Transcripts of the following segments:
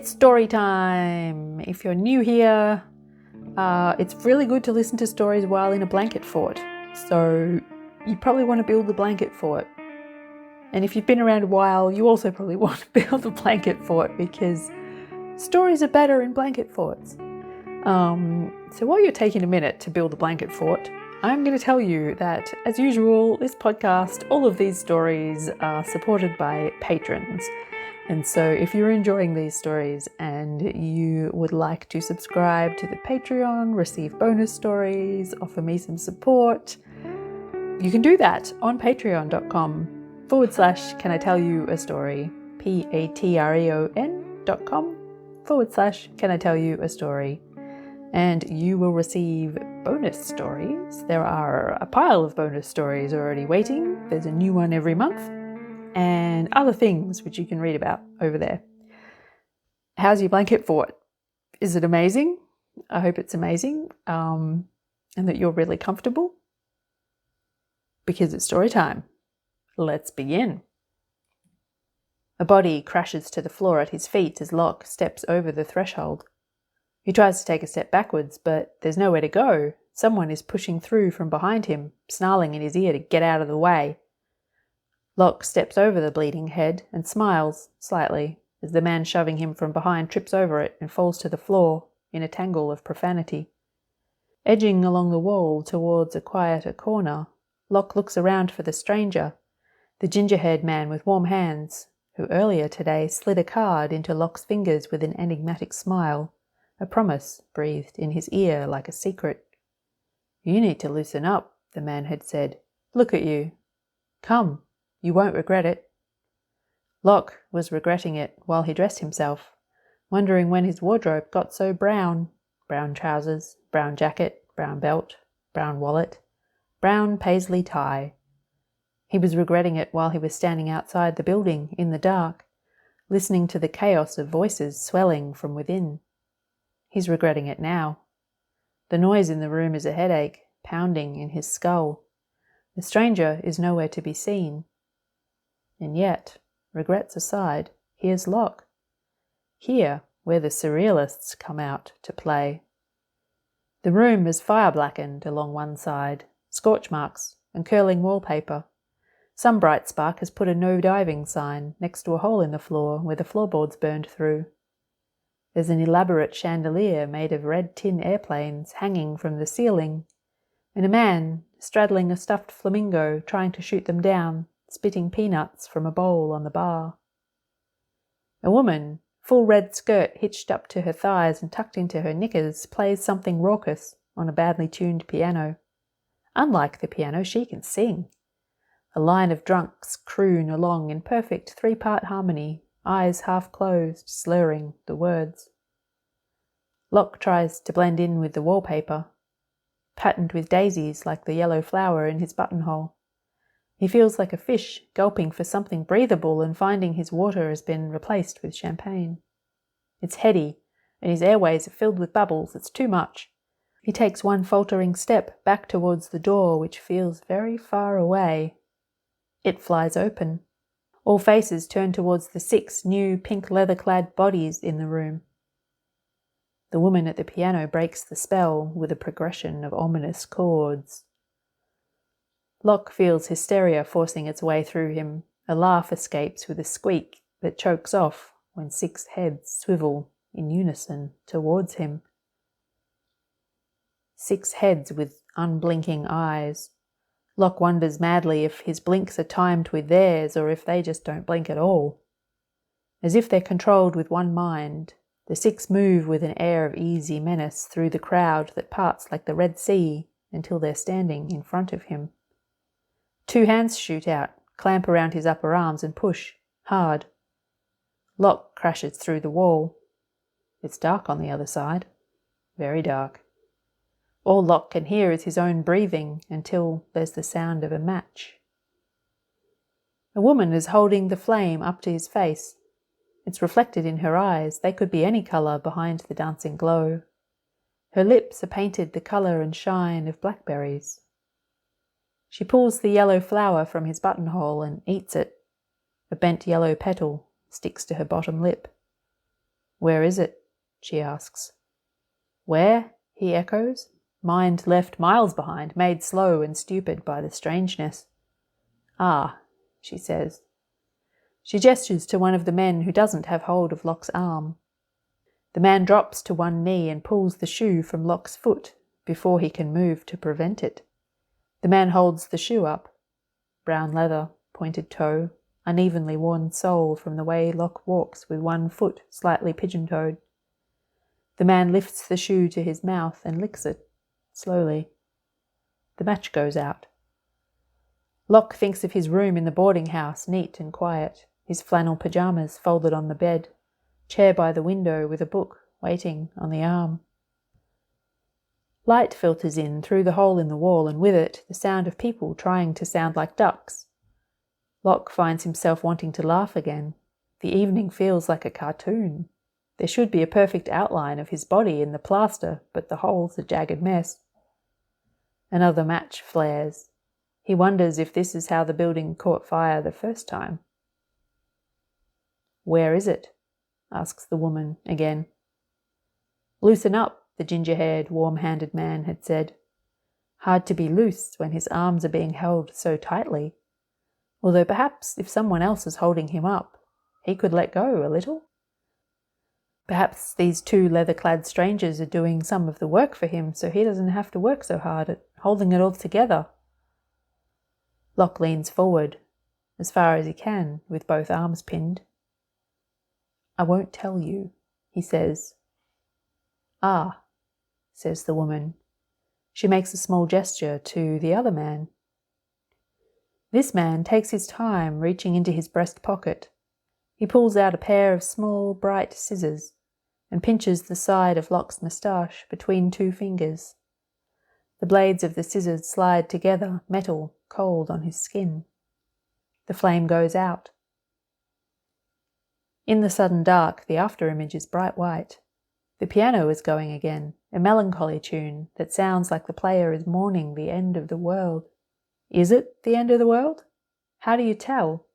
It's story time! If you're new here, it's really good to listen to stories while in a blanket fort. So you probably want to build the blanket fort. And if you've been around a while, you also probably want to build a blanket fort because stories are better in blanket forts. So while you're taking a minute to build a blanket fort, I'm going to tell you that, as usual, this podcast, all of these stories are supported by patrons. And so if you're enjoying these stories and you would like to subscribe to the Patreon, receive bonus stories, offer me some support, you can do that on patreon.com/can I tell you a story, patreon.com/can I tell you a story. And you will receive bonus stories. There are a pile of bonus stories already waiting. There's a new one every month. And other things which you can read about over there. How's your blanket fort? Is it amazing? I hope it's amazing and that you're really comfortable because it's story time. Let's begin. A body crashes to the floor at his feet as Locke steps over the threshold. He tries to take a step backwards, but there's nowhere to go. Someone is pushing through from behind him, snarling in his ear to get out of the way. Locke steps over the bleeding head and smiles slightly as the man shoving him from behind trips over it and falls to the floor in a tangle of profanity. Edging along the wall towards a quieter corner, Locke looks around for the stranger, the ginger-haired man with warm hands, who earlier today slid a card into Locke's fingers with an enigmatic smile, a promise breathed in his ear like a secret. "You need to loosen up," the man had said. "Look at you. Come. You won't regret it." Locke was regretting it while he dressed himself, wondering when his wardrobe got so brown. Brown trousers, brown jacket, brown belt, brown wallet, brown paisley tie. He was regretting it while he was standing outside the building in the dark, listening to the chaos of voices swelling from within. He's regretting it now. The noise in the room is a headache, pounding in his skull. The stranger is nowhere to be seen. And yet, regrets aside, here's Locke. Here, where the Surrealists come out to play. The room is fire-blackened along one side, scorch marks and curling wallpaper. Some bright spark has put a no-diving sign next to a hole in the floor where the floorboards burned through. There's an elaborate chandelier made of red tin airplanes hanging from the ceiling, and a man straddling a stuffed flamingo trying to shoot them down, spitting peanuts from a bowl on the bar. A woman, full red skirt hitched up to her thighs and tucked into her knickers, plays something raucous on a badly tuned piano. Unlike the piano, she can sing. A line of drunks croon along in perfect three-part harmony, eyes half closed, slurring the words. Locke tries to blend in with the wallpaper, patterned with daisies like the yellow flower in his buttonhole. He feels like a fish gulping for something breathable and finding his water has been replaced with champagne. It's heady, and his airways are filled with bubbles. It's too much. He takes one faltering step back towards the door, which feels very far away. It flies open. All faces turn towards the 6 new pink leather-clad bodies in the room. The woman at the piano breaks the spell with a progression of ominous chords. Locke feels hysteria forcing its way through him. A laugh escapes with a squeak that chokes off when 6 heads swivel in unison towards him. 6 heads with unblinking eyes. Locke wonders madly if his blinks are timed with theirs or if they just don't blink at all. As if they're controlled with one mind, the 6 move with an air of easy menace through the crowd that parts like the Red Sea until they're standing in front of him. 2 hands shoot out, clamp around his upper arms and push, hard. Locke crashes through the wall. It's dark on the other side. Very dark. All Locke can hear is his own breathing until there's the sound of a match. A woman is holding the flame up to his face. It's reflected in her eyes. They could be any colour behind the dancing glow. Her lips are painted the colour and shine of blackberries. She pulls the yellow flower from his buttonhole and eats it. A bent yellow petal sticks to her bottom lip. Where is it? She asks. Where? He echoes, mind left miles behind, made slow and stupid by the strangeness. Ah, she says. She gestures to one of the men who doesn't have hold of Locke's arm. The man drops to one knee and pulls the shoe from Locke's foot before he can move to prevent it. The man holds the shoe up. Brown leather, pointed toe, unevenly worn sole from the way Locke walks with one foot slightly pigeon-toed. The man lifts the shoe to his mouth and licks it, slowly. The match goes out. Locke thinks of his room in the boarding house, neat and quiet, his flannel pyjamas folded on the bed, chair by the window with a book waiting on the arm. Light filters in through the hole in the wall, and with it the sound of people trying to sound like ducks. Locke finds himself wanting to laugh again. The evening feels like a cartoon. There should be a perfect outline of his body in the plaster, but the hole's a jagged mess. Another match flares. He wonders if this is how the building caught fire the first time. Where is it? Asks the woman again. Loosen up, the ginger-haired, warm-handed man had said. Hard to be loose when his arms are being held so tightly. Although perhaps if someone else is holding him up, he could let go a little. Perhaps these two leather-clad strangers are doing some of the work for him so he doesn't have to work so hard at holding it all together. Locke leans forward, as far as he can, with both arms pinned. I won't tell you, he says. Ah, says the woman. She makes a small gesture to the other man. This man takes his time reaching into his breast pocket. He pulls out a pair of small, bright scissors and pinches the side of Locke's moustache between two fingers. The blades of the scissors slide together, metal, cold on his skin. The flame goes out. In the sudden dark, the after-image is bright white. The piano is going again, a melancholy tune that sounds like the player is mourning the end of the world. Is it the end of the world? How do you tell?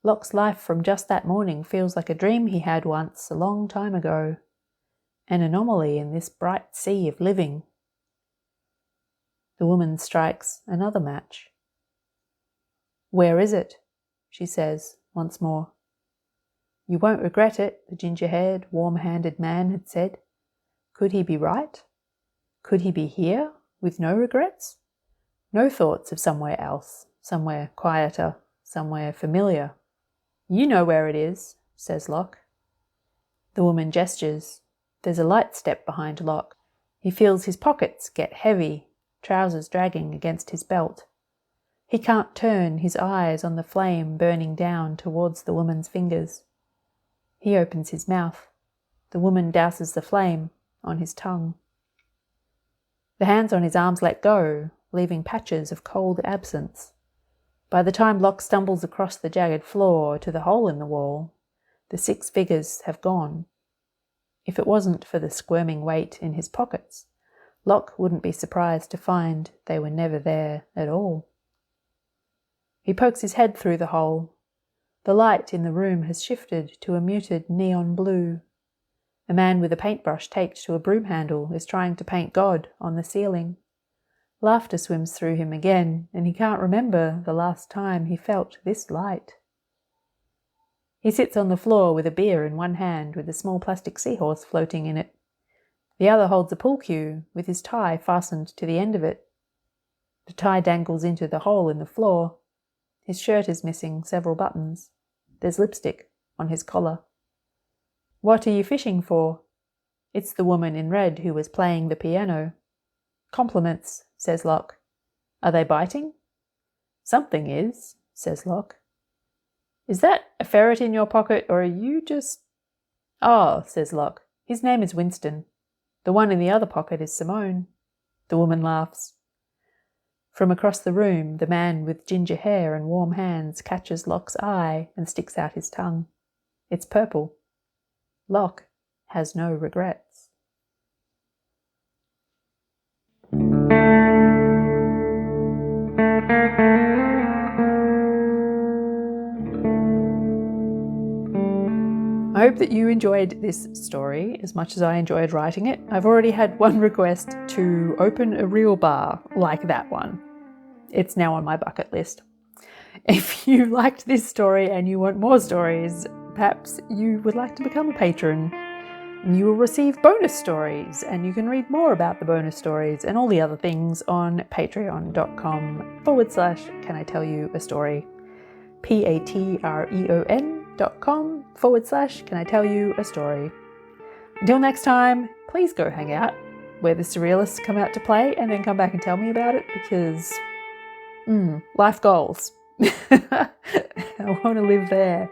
Locke's life from just that morning feels like a dream he had once, a long time ago. An anomaly in this bright sea of living. The woman strikes another match. Where is it? She says once more. You won't regret it, the ginger-haired, warm-handed man had said. Could he be right? Could he be here, with no regrets? No thoughts of somewhere else, somewhere quieter, somewhere familiar. You know where it is, says Locke. The woman gestures. There's a light step behind Locke. He feels his pockets get heavy, trousers dragging against his belt. He can't turn his eyes on the flame burning down towards the woman's fingers. He opens his mouth. The woman douses the flame on his tongue. The hands on his arms let go, leaving patches of cold absence. By the time Locke stumbles across the jagged floor to the hole in the wall, the 6 figures have gone. If it wasn't for the squirming weight in his pockets, Locke wouldn't be surprised to find they were never there at all. He pokes his head through the hole. The light in the room has shifted to a muted neon blue. A man with a paintbrush taped to a broom handle is trying to paint God on the ceiling. Laughter swims through him again, and he can't remember the last time he felt this light. He sits on the floor with a beer in one hand with a small plastic seahorse floating in it. The other holds a pool cue with his tie fastened to the end of it. The tie dangles into the hole in the floor. His shirt is missing several buttons. There's lipstick on his collar. What are you fishing for? It's the woman in red who was playing the piano. Compliments, says Locke. Are they biting? Something is, says Locke. Is that a ferret in your pocket, or are you just... Oh, says Locke. His name is Winston. The one in the other pocket is Simone. The woman laughs. From across the room, the man with ginger hair and warm hands catches Locke's eye and sticks out his tongue. It's purple. Locke has no regrets. I hope that you enjoyed this story as much as I enjoyed writing it. I've already had one request to open a real bar like that one. It's now on my bucket list. If you liked this story and you want more stories, perhaps you would like to become a patron. You will receive bonus stories, and you can read more about the bonus stories and all the other things on patreon.com/Can I Tell You a Story? patreon.com/Can I Tell You a Story? Until next time, please go hang out where the Surrealists come out to play and then come back and tell me about it, because life goals. I want to live there.